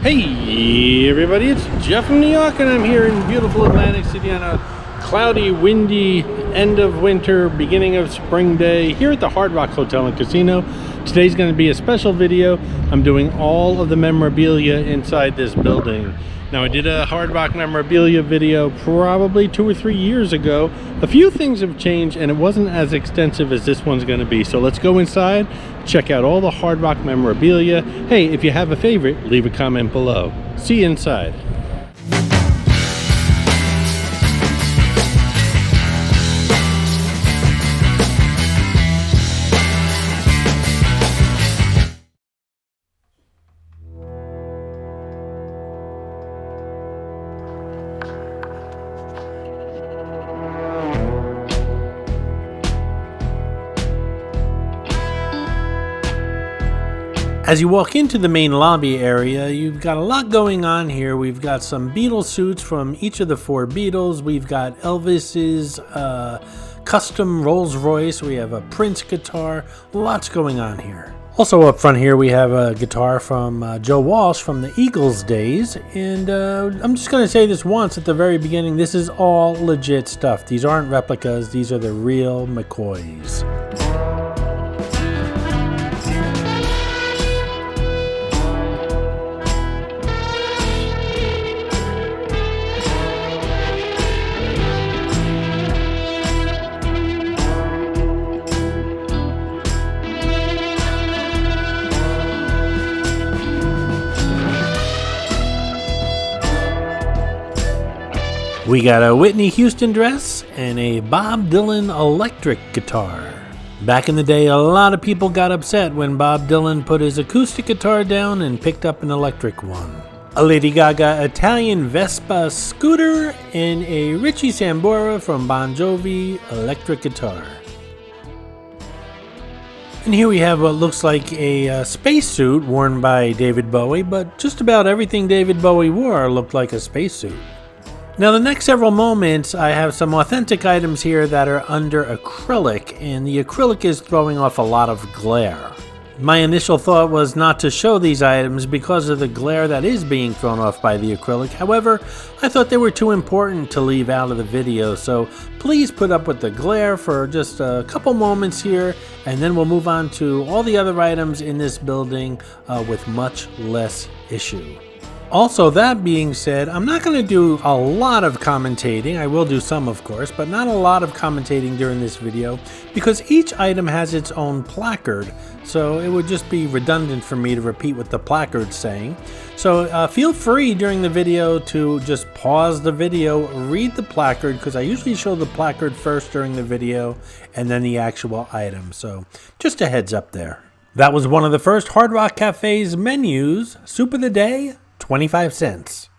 Hey everybody, it's Jeff from New York and I'm here in beautiful Atlantic City on a cloudy, windy, end of winter, beginning of spring day here at the Hard Rock Hotel and Casino. Today's going to be a special video. I'm doing all of the memorabilia inside this building. Now I did a Hard Rock memorabilia video probably 2 or 3 years ago. A few things have changed and it wasn't as extensive as this one's going to be. So let's go inside, check out all the Hard Rock memorabilia. Hey, if you have a favorite, leave a comment below. See you inside. As you walk into the main lobby area, you've got a lot going on here. We've got some Beatles suits from each of the 4 Beatles. We've got Elvis's custom Rolls Royce. We have a Prince guitar. Lots going on here. Also up front here, we have a guitar from Joe Walsh from the Eagles days. And I'm just going to say this once at the very beginning. This is all legit stuff. These aren't replicas. These are the real McCoys. We got a Whitney Houston dress and a Bob Dylan electric guitar. Back in the day, a lot of people got upset when Bob Dylan put his acoustic guitar down and picked up an electric one. A Lady Gaga Italian Vespa scooter and a Richie Sambora from Bon Jovi electric guitar. And here we have what looks like a spacesuit worn by David Bowie, but just about everything David Bowie wore looked like a spacesuit. Now the next several moments I have some authentic items here that are under acrylic, and the acrylic is throwing off a lot of glare. My initial thought was not to show these items because of the glare that is being thrown off by the acrylic. However, I thought they were too important to leave out of the video, so please put up with the glare for just a couple moments here, and then we'll move on to all the other items in this building with much less issue. Also, that being said, I'm not going to do a lot of commentating. I will do some, of course, but not a lot of commentating during this video because each item has its own placard, so it would just be redundant for me to repeat what the placard's saying. So feel free during the video to just pause the video, read the placard, because I usually show the placard first during the video and then the actual item. So just a heads up there. That was one of the first Hard Rock Cafe's menus. Soup of the day, 25 cents.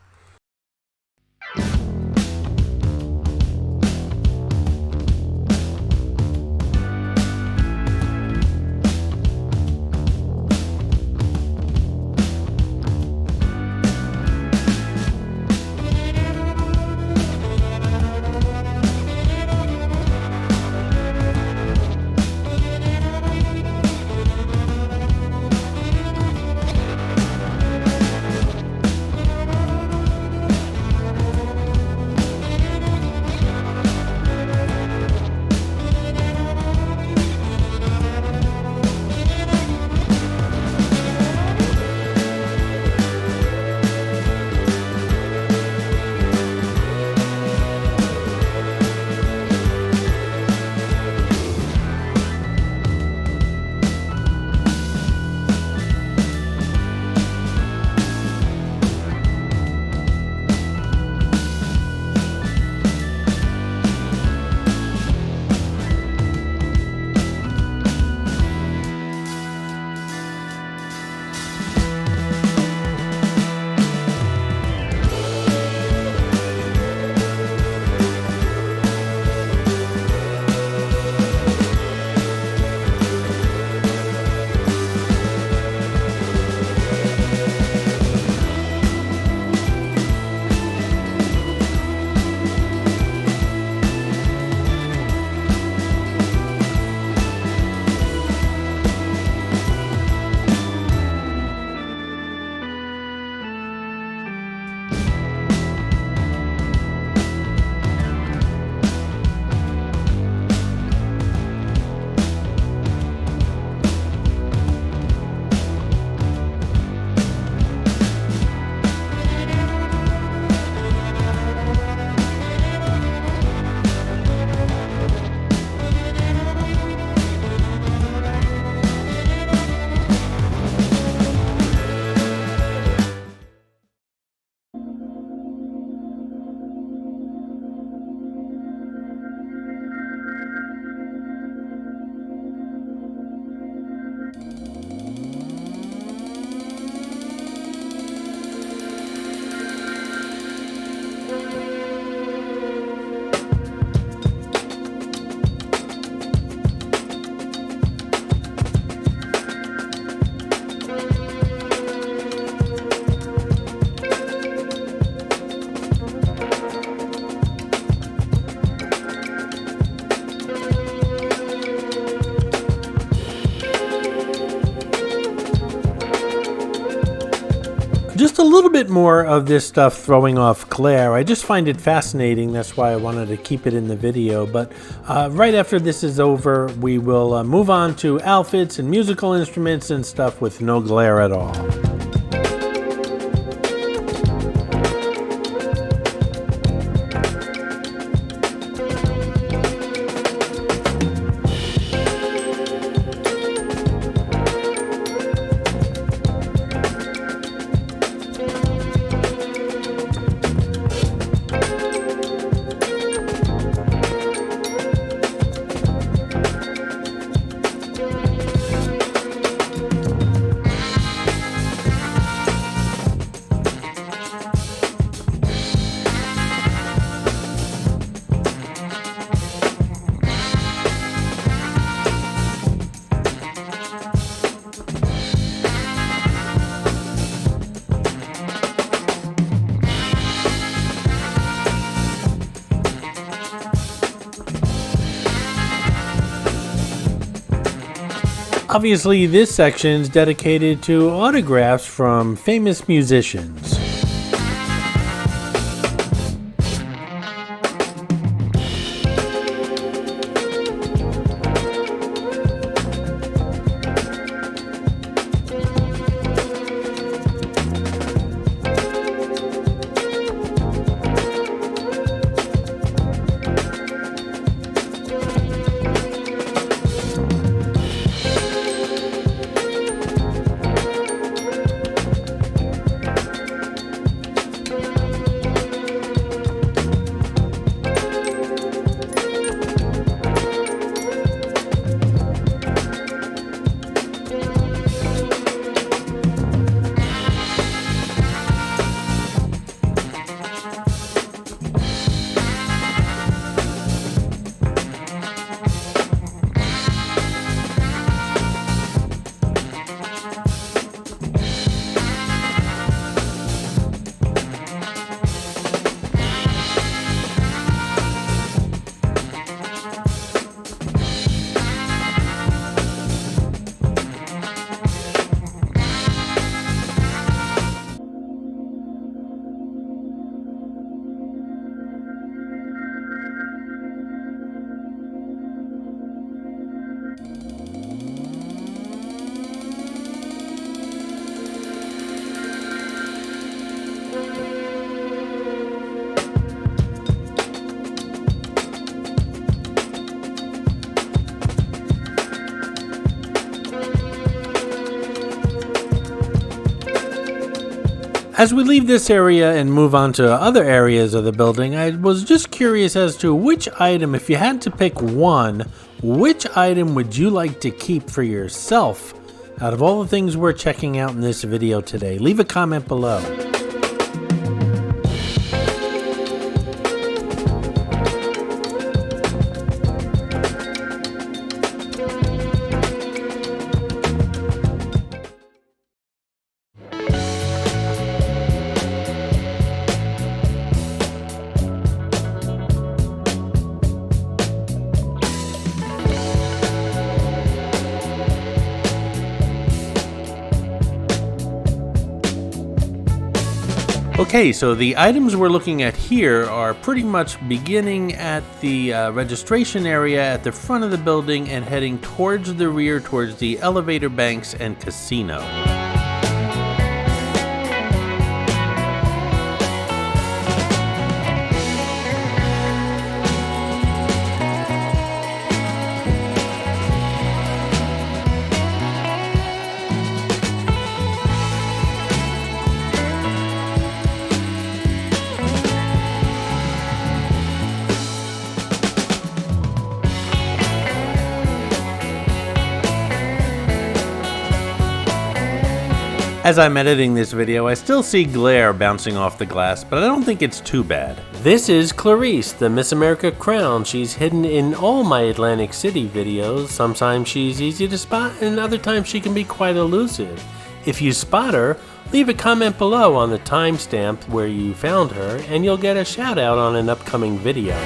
Just a little bit more of this stuff throwing off glare. I just find it fascinating. That's why I wanted to keep it in the video. But right after this is over, we will move on to outfits and musical instruments and stuff with no glare at all. Obviously, this section is dedicated to autographs from famous musicians. As we leave this area and move on to other areas of the building, I was just curious as to which item, if you had to pick one, which item would you like to keep for yourself out of all the things we're checking out in this video today? Leave a comment below. Okay, so the items we're looking at here are pretty much beginning at the registration area at the front of the building and heading towards the rear, towards the elevator banks and casino. As I'm editing this video, I still see glare bouncing off the glass, but I don't think it's too bad. This is Clarice, the Miss America crown. She's hidden in all my Atlantic City videos. Sometimes she's easy to spot, and other times she can be quite elusive. If you spot her, leave a comment below on the timestamp where you found her, and you'll get a shout out on an upcoming video.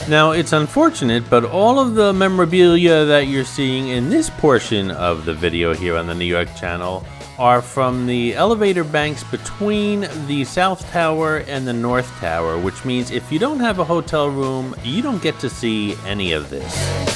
Now, it's unfortunate, but all of the memorabilia that you're seeing in this portion of the video here on the New York channel are from the elevator banks between the South Tower and the North Tower, which means if you don't have a hotel room, you don't get to see any of this.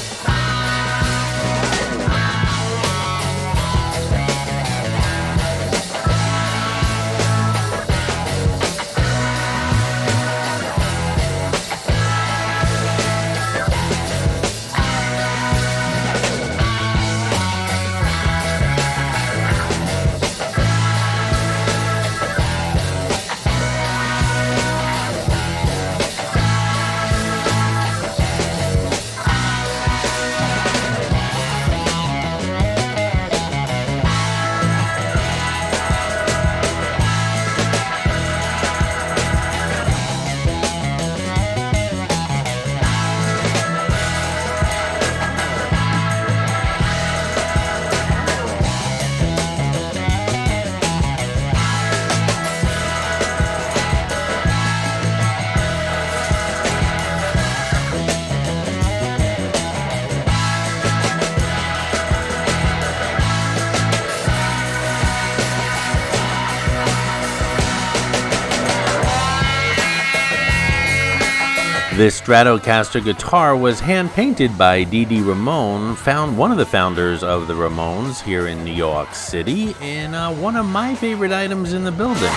This Stratocaster guitar was hand-painted by Dee Ramone, one of the founders of the Ramones here in New York City, and one of my favorite items in the building.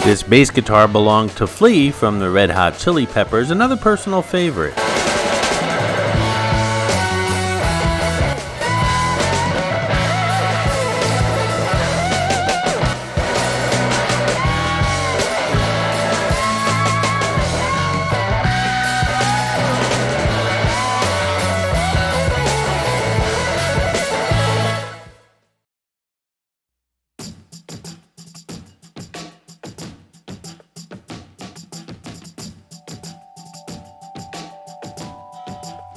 This bass guitar belonged to Flea from the Red Hot Chili Peppers, another personal favorite.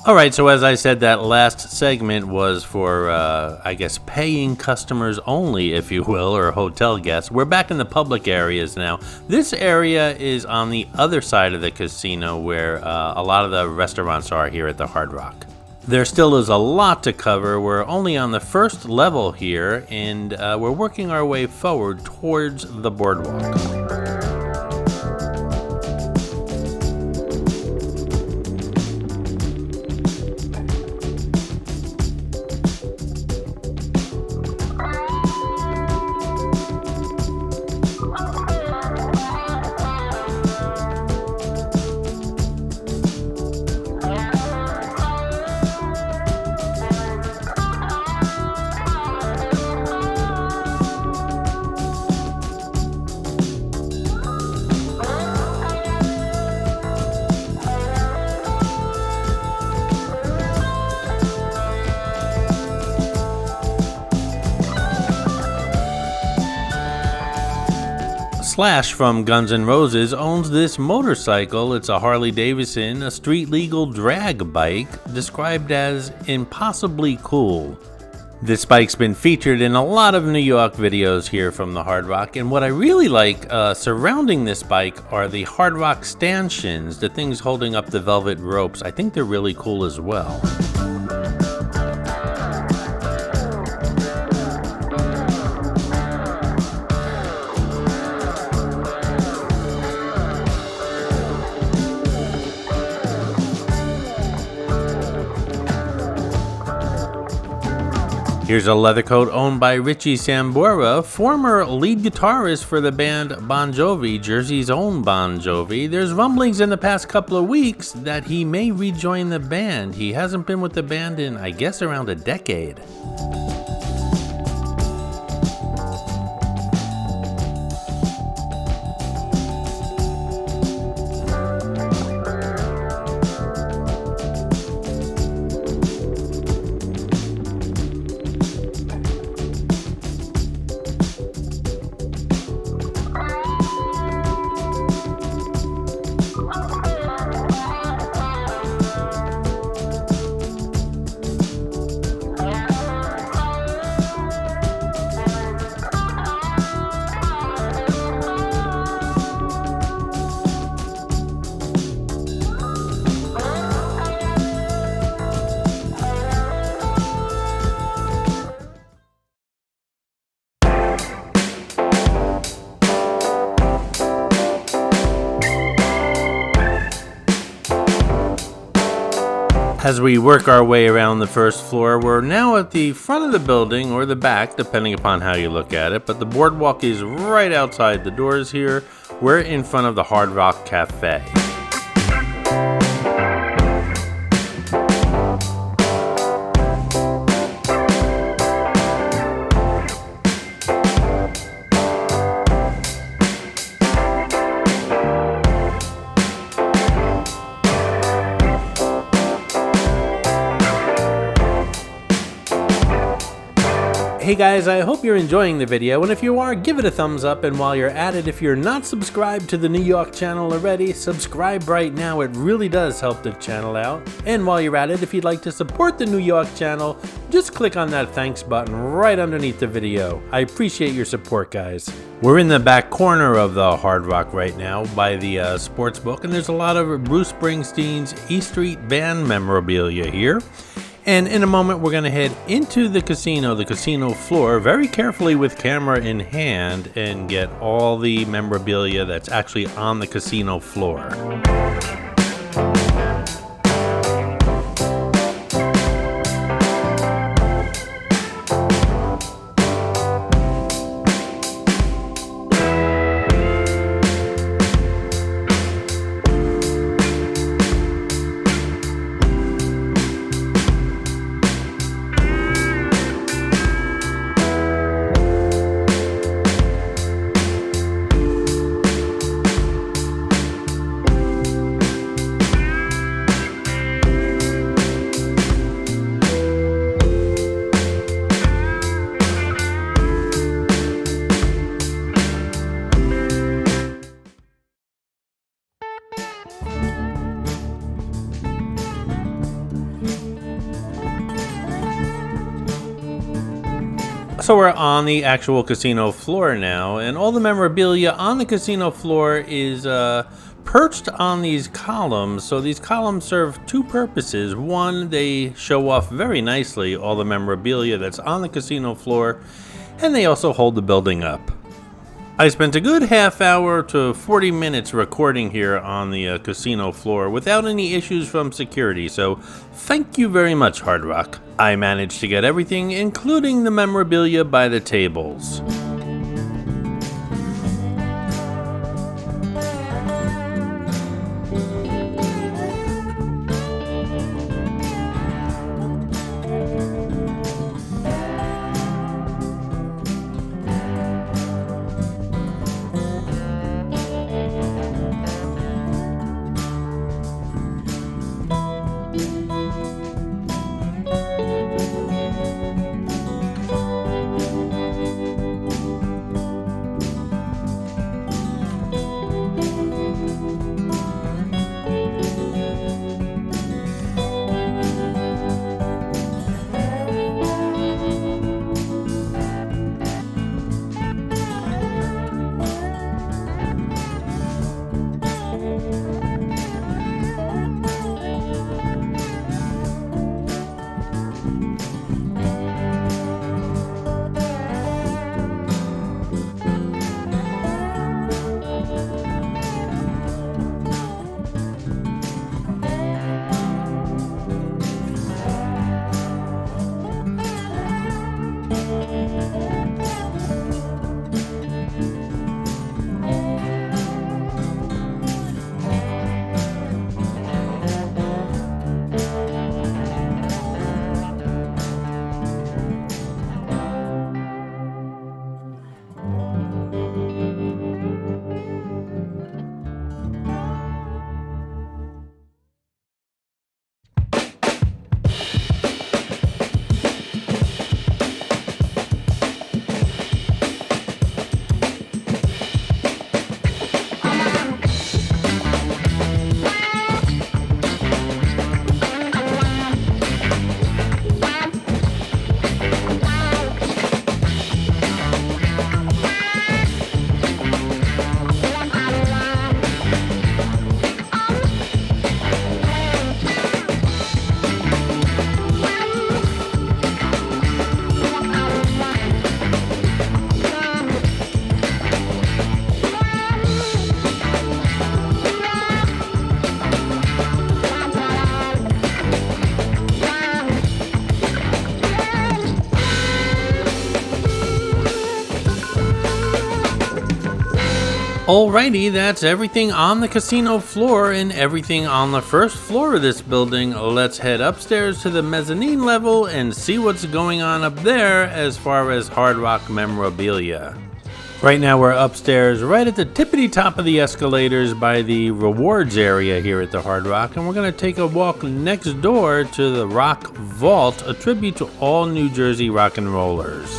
Alright, so as I said, that last segment was for, I guess, paying customers only, if you will, or hotel guests. We're back in the public areas now. This area is on the other side of the casino where a lot of the restaurants are here at the Hard Rock. There still is a lot to cover. We're only on the first level here, and we're working our way forward towards the boardwalk. Slash from Guns N' Roses owns this motorcycle. It's a Harley Davidson, a street-legal drag bike, described as impossibly cool. This bike's been featured in a lot of New York videos here from the Hard Rock, and what I really like surrounding this bike are the Hard Rock stanchions, the things holding up the velvet ropes. I think they're really cool as well. Here's a leather coat owned by Richie Sambora, former lead guitarist for the band Bon Jovi, Jersey's own Bon Jovi. There's rumblings in the past couple of weeks that he may rejoin the band. He hasn't been with the band in, I guess, around a decade. As we work our way around the first floor, we're now at the front of the building, or the back, depending upon how you look at it, but the boardwalk is right outside the doors here. We're in front of the Hard Rock Cafe. Hey guys, I hope you're enjoying the video, and if you are, give it a thumbs up, and while you're at it, if you're not subscribed to the New York channel already, subscribe right now. It really does help the channel out. And while you're at it, if you'd like to support the New York channel, just click on that thanks button right underneath the video. I appreciate your support, guys. We're in the back corner of the Hard Rock right now by the sports book, and there's a lot of Bruce Springsteen's E Street Band memorabilia here. And in a moment, we're going to head into the casino floor, very carefully with camera in hand, and get all the memorabilia that's actually on the casino floor. So we're on the actual casino floor now, and all the memorabilia on the casino floor is perched on these columns. So these columns serve two purposes. One, they show off very nicely all the memorabilia that's on the casino floor, and they also hold the building up. I spent a good half hour to 40 minutes recording here on the casino floor without any issues from security, so thank you very much, Hard Rock. I managed to get everything, including the memorabilia, by the tables. Alrighty, that's everything on the casino floor and everything on the first floor of this building. Let's head upstairs to the mezzanine level and see what's going on up there as far as Hard Rock memorabilia. Right now we're upstairs right at the tippity top of the escalators by the rewards area here at the Hard Rock, and we're going to take a walk next door to the Rock Vault, a tribute to all New Jersey rock and rollers.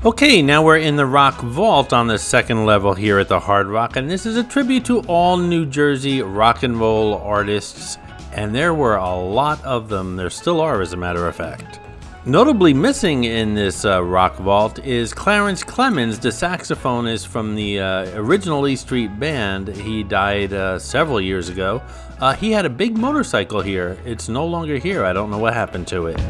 Okay, now we're in the Rock Vault on the second level here at the Hard Rock, and this is a tribute to all New Jersey rock and roll artists, and there were a lot of them. There still are, as a matter of fact. Notably missing in this Rock Vault is Clarence Clemens, the saxophonist from the original E Street Band. He died several years ago. He had a big motorcycle here. It's no longer here. I don't know what happened to it.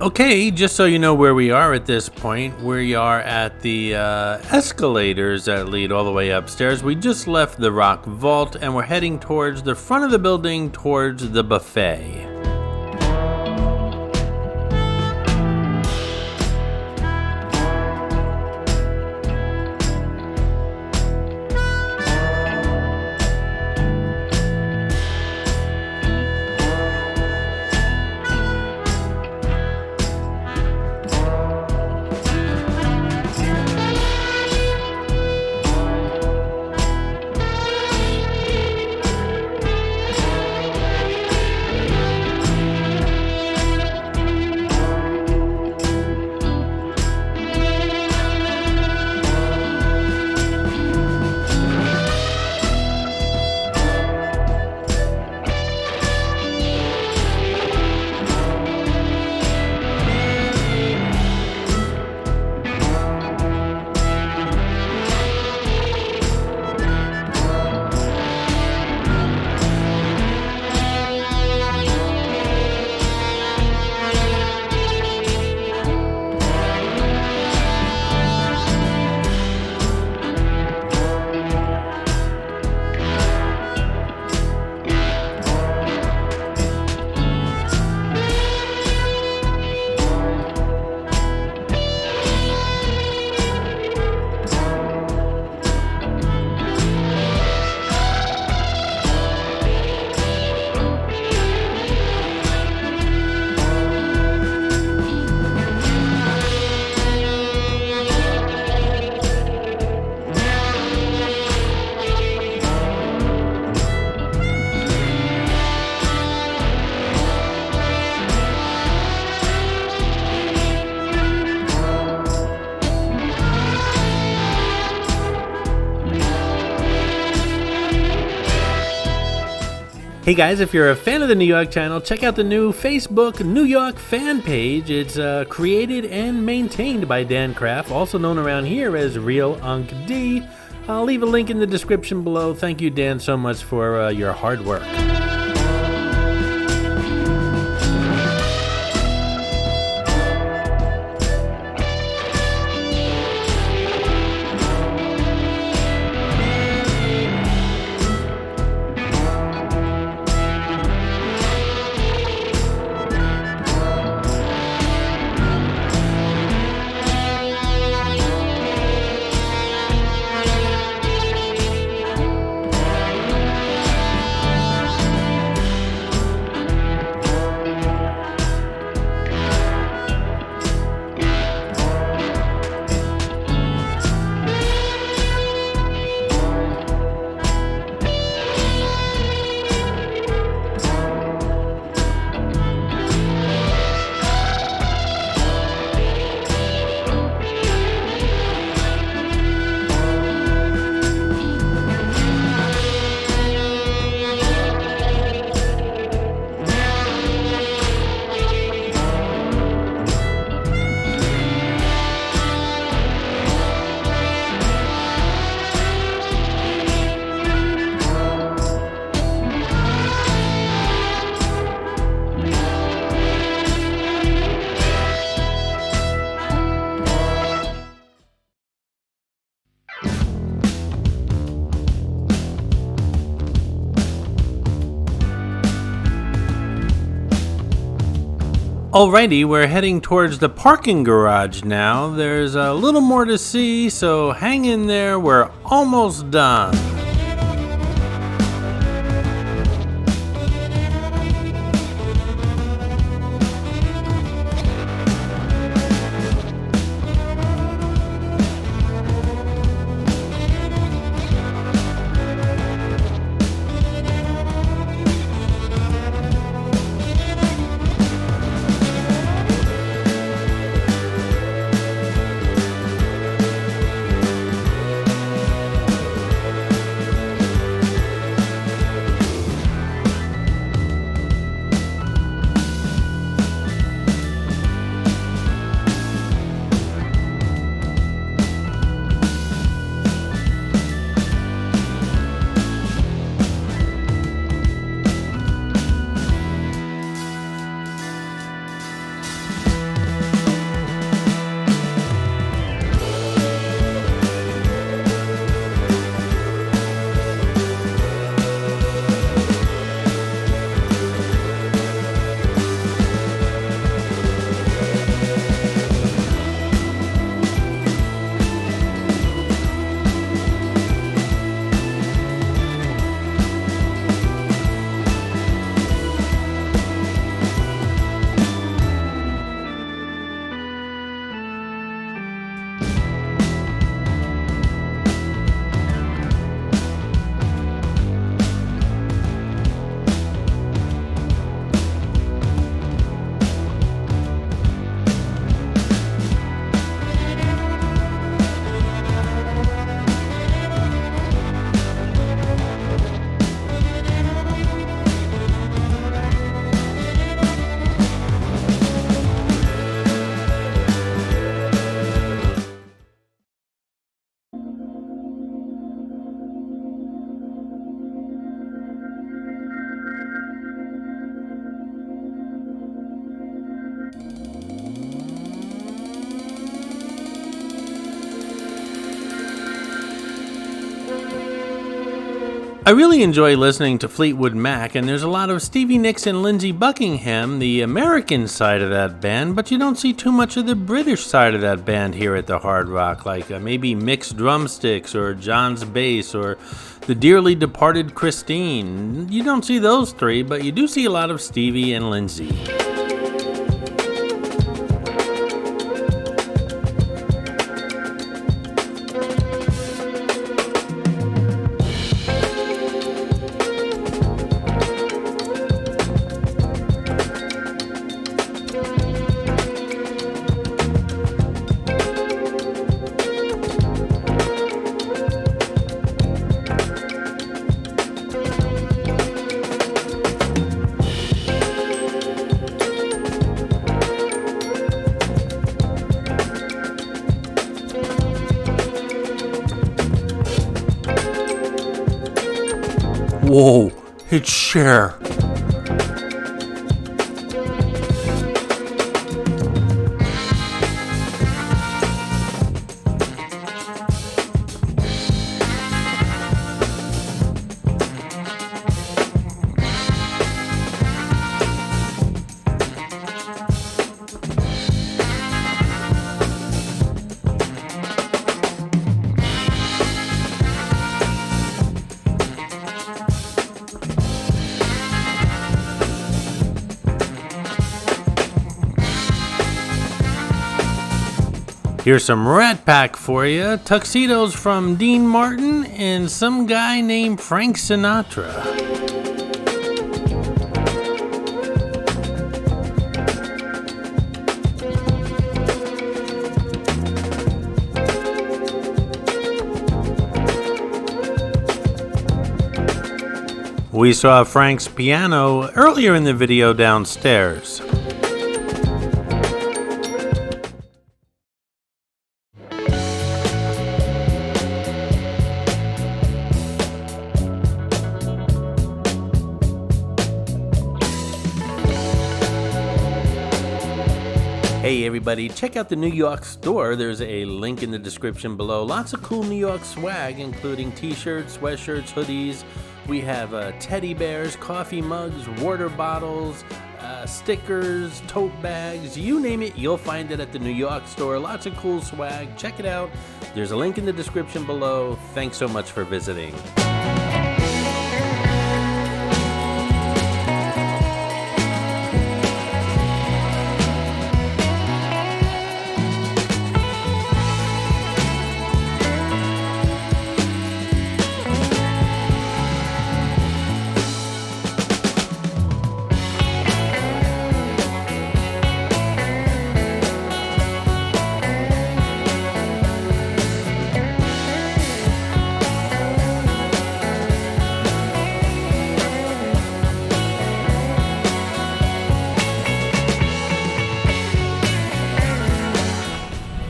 Okay, just so you know where we are at this point, we are at the escalators that lead all the way upstairs. We just left the Rock Vault and we're heading towards the front of the building, towards the buffet. Hey guys, if you're a fan of the New York channel, check out the new Facebook New York fan page. It's created and maintained by Dan Kraft, also known around here as Real Unc D. I'll leave a link in the description below. Thank you, Dan, so much for your hard work. Alrighty, we're heading towards the parking garage now. There's a little more to see, so hang in there, we're almost done. I really enjoy listening to Fleetwood Mac, and there's a lot of Stevie Nicks and Lindsey Buckingham, the American side of that band, but you don't see too much of the British side of that band here at the Hard Rock, like maybe Mick's drumsticks or John's bass or the dearly departed Christine. You don't see those three, but you do see a lot of Stevie and Lindsey. Whoa, it's Cher. Here's some Rat Pack for you. Tuxedos from Dean Martin and some guy named Frank Sinatra. We saw Frank's piano earlier in the video downstairs. Hey everybody, check out the New York store. There's a link in the description below. Lots of cool New York swag, including t-shirts, sweatshirts, hoodies. We have teddy bears, coffee mugs, water bottles, stickers, tote bags, you name it, you'll find it at the New York store. Lots of cool swag. Check it out. There's a link in the description below. Thanks so much for visiting.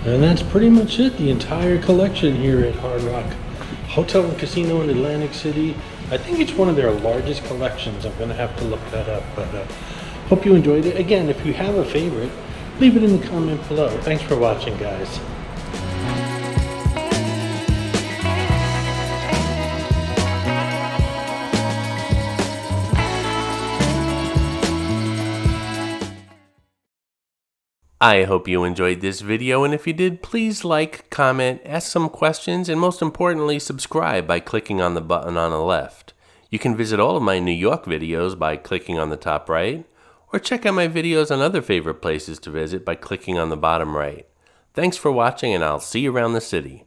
And that's pretty much it, the entire collection here at Hard Rock Hotel and Casino in Atlantic City. I think it's one of their largest collections. I'm gonna have to look that up, but hope you enjoyed it. Again, if you have a favorite, leave it in the comment below. Thanks for watching, guys. I hope you enjoyed this video, and if you did, please like, comment, ask some questions, and most importantly, subscribe by clicking on the button on the left. You can visit all of my New York videos by clicking on the top right, or check out my videos on other favorite places to visit by clicking on the bottom right. Thanks for watching, and I'll see you around the city.